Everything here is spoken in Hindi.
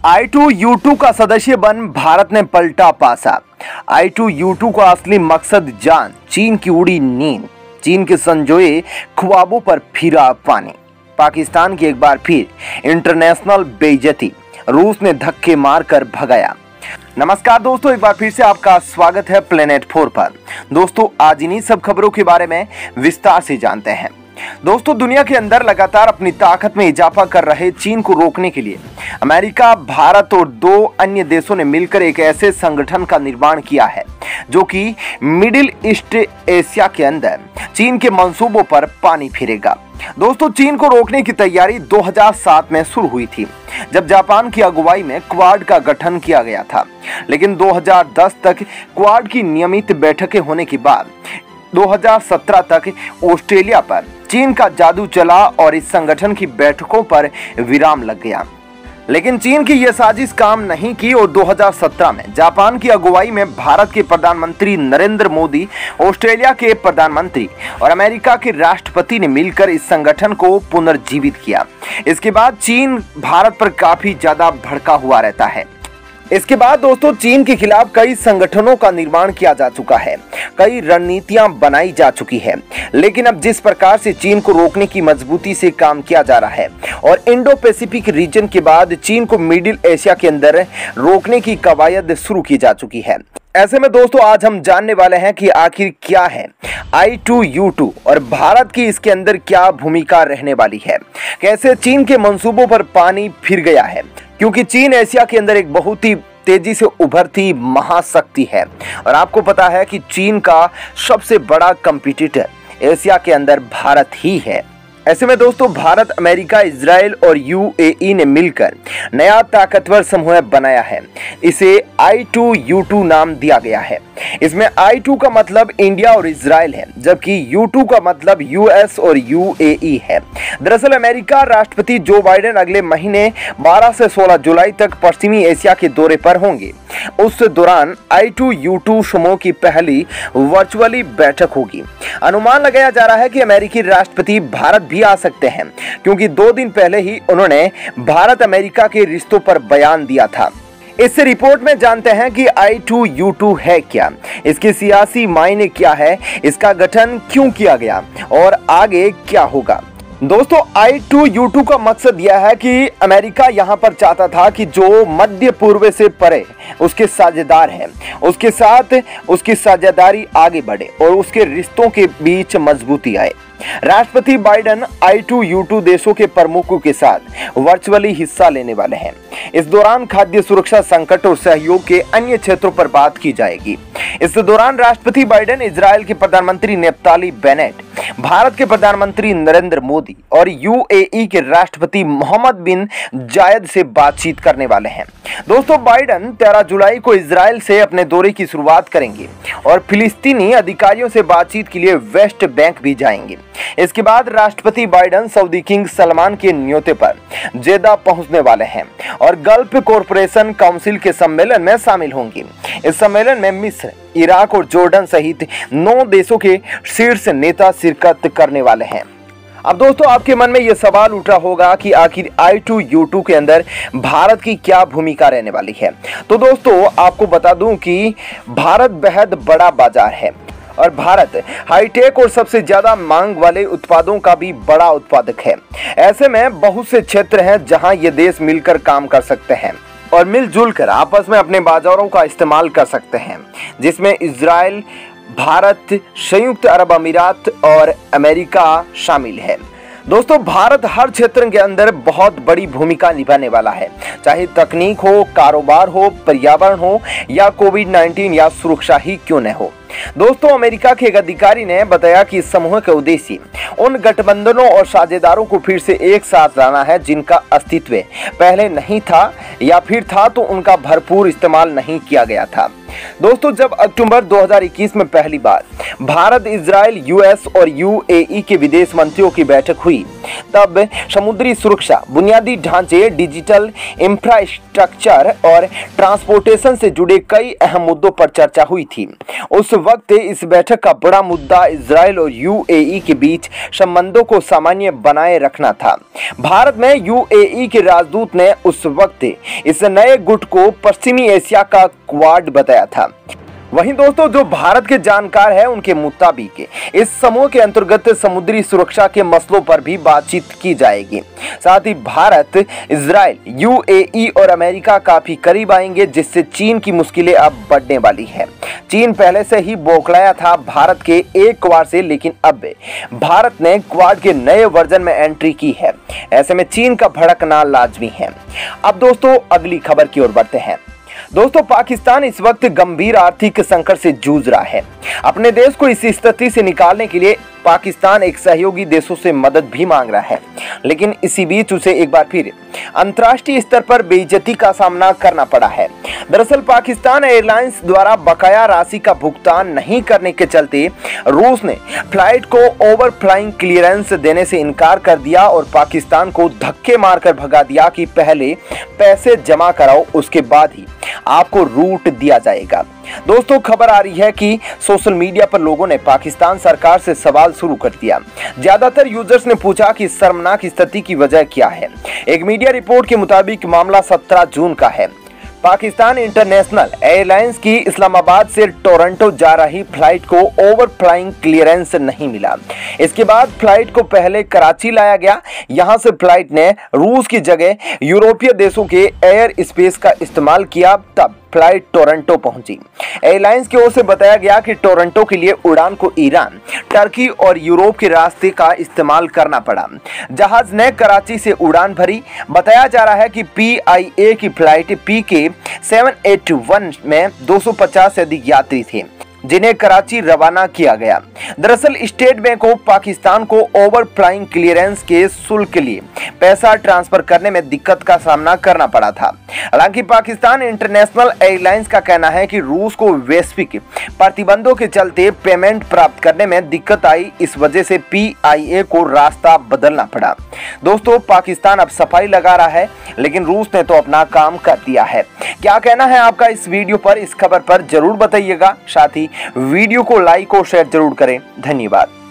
I2U2 का सदस्य बन भारत ने पलटा पासा। I2U2 का असली मकसद जान, चीन की उड़ी नींद, चीन के संजोए ख्वाबों पर फिरा पानी। पाकिस्तान की एक बार फिर इंटरनेशनल बेइज्जती, रूस ने धक्के मारकर भगाया। नमस्कार दोस्तों, एक बार फिर से आपका स्वागत है प्लेनेट 4 पर। दोस्तों, आज इन्हीं सब खबरों के बारे में विस्तार से जानते हैं। दोस्तों, दुनिया के अंदर लगातार अपनी ताकत में इजाफा कर रहे चीन को रोकने के लिए अमेरिका, भारत और 2 अन्य देशों ने मिलकर एक ऐसे संगठन का निर्माण किया है जो कि मिडिल ईस्ट एशिया के अंदर चीन के मंसूबों पर पानी फिरेगा। दोस्तों, चीन को रोकने की तैयारी 2007 में शुरू हुई थी, जब जापान की अगुवाई में क्वाड का गठन किया गया था। लेकिन 2010 तक क्वाड की नियमित बैठकें होने के बाद 2017 तक ऑस्ट्रेलिया पर चीन का जादू चला और इस संगठन की बैठकों पर विराम लग गया। लेकिन चीन की यह साजिश काम नहीं की और 2017 में जापान की अगुवाई में भारत के प्रधानमंत्री नरेंद्र मोदी, ऑस्ट्रेलिया के प्रधानमंत्री और अमेरिका के राष्ट्रपति ने मिलकर इस संगठन को पुनर्जीवित किया। इसके बाद चीन भारत पर काफी ज्यादा भड़का हुआ रहता है। इसके बाद दोस्तों, चीन के खिलाफ कई संगठनों का निर्माण किया जा चुका है, कई रणनीतियां बनाई जा चुकी है। लेकिन अब जिस प्रकार से चीन को रोकने की मजबूती से काम किया जा रहा है और इंडो पैसिफिक रीजन के बाद चीन को मिडिल एशिया के अंदर रोकने की कवायद शुरू की जा चुकी है। ऐसे में दोस्तों, आज हम जानने वाले हैं कि आखिर क्या है I2U2 और भारत की इसके अंदर क्या भूमिका रहने वाली है, कैसे चीन के मंसूबों पर पानी फिर गया है, क्योंकि चीन एशिया के अंदर एक बहुत ही तेजी से उभरती महाशक्ति है और आपको पता है कि चीन का सबसे बड़ा कंपटीटर एशिया के अंदर भारत ही है। ऐसे में दोस्तों, भारत, अमेरिका, इजराइल और UAE ने मिलकर नया ताकतवर समूह बनाया है। इसे I2U2 नाम दिया गया है। इसमें I2 का मतलब इंडिया और इजराइल है, जबकि U2 का मतलब US और UAE है। दरअसल अमेरिका राष्ट्रपति जो बाइडेन अगले महीने 12 से 16 जुलाई तक पश्चिमी एशिया के दौरे पर होंगे। उस दौरान I2U2 समूह की पहली वर्चुअली बैठक होगी। अनुमान लगाया जा रहा है कि अमेरिकी राष्ट्रपति भारत भी आ सकते हैं, क्योंकि 2 दिन पहले ही उन्होंने भारत अमेरिका के रिश्तों पर बयान दिया था। इस रिपोर्ट में जानते हैं कि I2U2 है क्या, इसके सियासी मायने क्या है, इसका गठन क्यों किया गया और आगे क्या होगा। दोस्तों, I2U2 का मकसद यह है कि अमेरिका यहां पर चाहता था कि जो मध्य पूर्व से परे उसके साझेदार हैं, उसके साथ उसकी साझेदारी आगे बढ़े और उसके रिश्तों के बीच मजबूती आए। राष्ट्रपति बाइडेन I2U2 देशों के प्रमुखों के साथ वर्चुअली हिस्सा लेने वाले हैं। इस दौरान खाद्य सुरक्षा संकट और सहयोग के अन्य क्षेत्रों पर बात की जाएगी। इस दौरान राष्ट्रपति बाइडेन इजराइल के प्रधानमंत्री नेफ्ताली बेनेट, भारत के प्रधानमंत्री नरेंद्र मोदी और UAE के राष्ट्रपति मोहम्मद बिन जायद से बातचीत करने वाले हैं। दोस्तों, बाइडेन 13 जुलाई को इजराइल से अपने दौरे की शुरुआत करेंगे और फिलिस्तीनी अधिकारियों से बातचीत के लिए वेस्ट बैंक भी जाएंगे। इसके बाद राष्ट्रपति बाइडेन सऊदी किंग सलमान के न्योते पर जेदा पहुंचने वाले हैं और गल्फ कॉरपोरेशन काउंसिल के सम्मेलन में शामिल होंगे। इस सम्मेलन में मिस्र, इराक और जॉर्डन सहित 9 देशों के शीर्ष नेता शिरकत करने वाले हैं। अब दोस्तों, आपके मन में यह सवाल उठ रहा होगा कि आखिर I2U2 के अंदर भारत की क्या भूमिका रहने वाली है। तो दोस्तों, आपको बता दूं कि भारत बेहद बड़ा बाजार है और भारत हाईटेक और सबसे ज्यादा मांग वाले उत्पादों का भी बड़ा उत्पादक है। ऐसे में बहुत से क्षेत्र हैं जहां ये देश मिलकर काम कर सकते हैं और मिलजुल कर आपस में अपने बाजारों का इस्तेमाल कर सकते हैं, जिसमें इजराइल, भारत, संयुक्त अरब अमीरात और अमेरिका शामिल है। दोस्तों, भारत हर क्षेत्र के अंदर बहुत बड़ी भूमिका निभाने वाला है, चाहे तकनीक हो, कारोबार हो, पर्यावरण हो या कोविड-19 या सुरक्षा ही क्यों न हो। दोस्तों, अमेरिका के एक अधिकारी ने बताया कि इस समूह का उद्देश्य उन गठबंधनों और साझेदारों को फिर से एक साथ लाना है जिनका अस्तित्व पहले नहीं था या फिर था तो उनका भरपूर इस्तेमाल नहीं किया गया था। दोस्तों, जब अक्टूबर 2021 में पहली बार भारत, इजराइल, US और UAE के विदेश मंत्रियों की बैठक हुई, तब समुद्री सुरक्षा, बुनियादी ढांचे, डिजिटल इंफ्रास्ट्रक्चर और ट्रांसपोर्टेशन से जुड़े कई अहम मुद्दों पर चर्चा हुई थी। उस वक्त इस बैठक का बड़ा मुद्दा इजराइल और यूएई के बीच संबंधों को सामान्य बनाए रखना था। भारत में यूएई के राजदूत ने उस वक्त इस नए गुट को पश्चिमी एशिया का क्वाड बताया था। वहीं दोस्तों, जो भारत के जानकार हैं उनके मुताबिक इस समूह के अंतर्गत समुद्री सुरक्षा के मसलों पर भी बातचीत की जाएगी। साथ ही भारत, इजराइल, यूएई और अमेरिका काफी करीब आएंगे, जिससे चीन की मुश्किलें अब बढ़ने वाली है। चीन पहले से ही बौखलाया था भारत के एक क्वाड से, लेकिन अब भारत ने क्वाड के नए वर्जन में एंट्री की है। ऐसे में चीन का भड़कना लाजमी है। अब दोस्तों, अगली खबर की ओर बढ़ते हैं। दोस्तों, पाकिस्तान इस वक्त गंभीर आर्थिक संकट से जूझ रहा है। अपने देश को इस स्थिति से निकालने के लिए पाकिस्तान एक सहयोगी देशों से मदद भी मांग रहा है, लेकिन इसी बीच उसे एक बार फिर अंतर्राष्ट्रीय स्तर पर बेइज्जती का सामना करना पड़ा है। दरअसल पाकिस्तान एयरलाइंस द्वारा बकाया राशि का भुगतान नहीं करने के चलते रूस ने फ्लाइट को ओवर फ्लाइंग क्लियरेंस देने से इनकार कर दिया और पाकिस्तान को धक्के मारकर भगा दिया कि पहले पैसे जमा कराओ, उसके बाद ही आपको रूट दिया जाएगा। दोस्तों, खबर आ रही है कि सोशल मीडिया पर लोगों ने पाकिस्तान सरकार से सवाल शुरू कर दिया। ज्यादातर यूजर्स ने पूछा कि शर्मनाक स्थिति की वजह क्या है। एक मीडिया रिपोर्ट के मुताबिक मामला 17 जून का है। पाकिस्तान इंटरनेशनल एयरलाइंस की इस्लामाबाद से टोरंटो जा रही फ्लाइट को ओवर फ्लाइंग क्लियरेंस नहीं मिला। इसके बाद फ्लाइट को पहले कराची लाया गया। यहां से फ्लाइट ने रूस की जगह यूरोपीय देशों के एयर स्पेस का इस्तेमाल किया, तब फ्लाइट टोरंटो पहुंची। एयरलाइंस की ओर से बताया गया कि टोरंटो के लिए उड़ान को ईरान, टर्की और यूरोप के रास्ते का इस्तेमाल करना पड़ा। जहाज ने कराची से उड़ान भरी। बताया जा रहा है कि PIA की फ्लाइट PK 781 में 250 से अधिक यात्री थे, जिन्हें कराची रवाना किया गया। दरअसल स्टेट बैंक ऑफ पाकिस्तान को ओवर फ्लाइंग क्लियरेंस के शुल्क के लिए पैसा ट्रांसफर करने में दिक्कत का सामना करना पड़ा था। हालांकि पाकिस्तान इंटरनेशनल एयरलाइंस का कहना है कि रूस को वैश्विक प्रतिबंधों के चलते पेमेंट प्राप्त करने में दिक्कत आई, इस वजह से PIA को रास्ता बदलना पड़ा। दोस्तों, पाकिस्तान अब सफाई लगा रहा है, लेकिन रूस ने तो अपना काम कर दिया है। क्या कहना है आपका इस वीडियो पर, इस खबर पर जरूर बताइएगा। साथ ही वीडियो को लाइक और शेयर जरूर करें। धन्यवाद।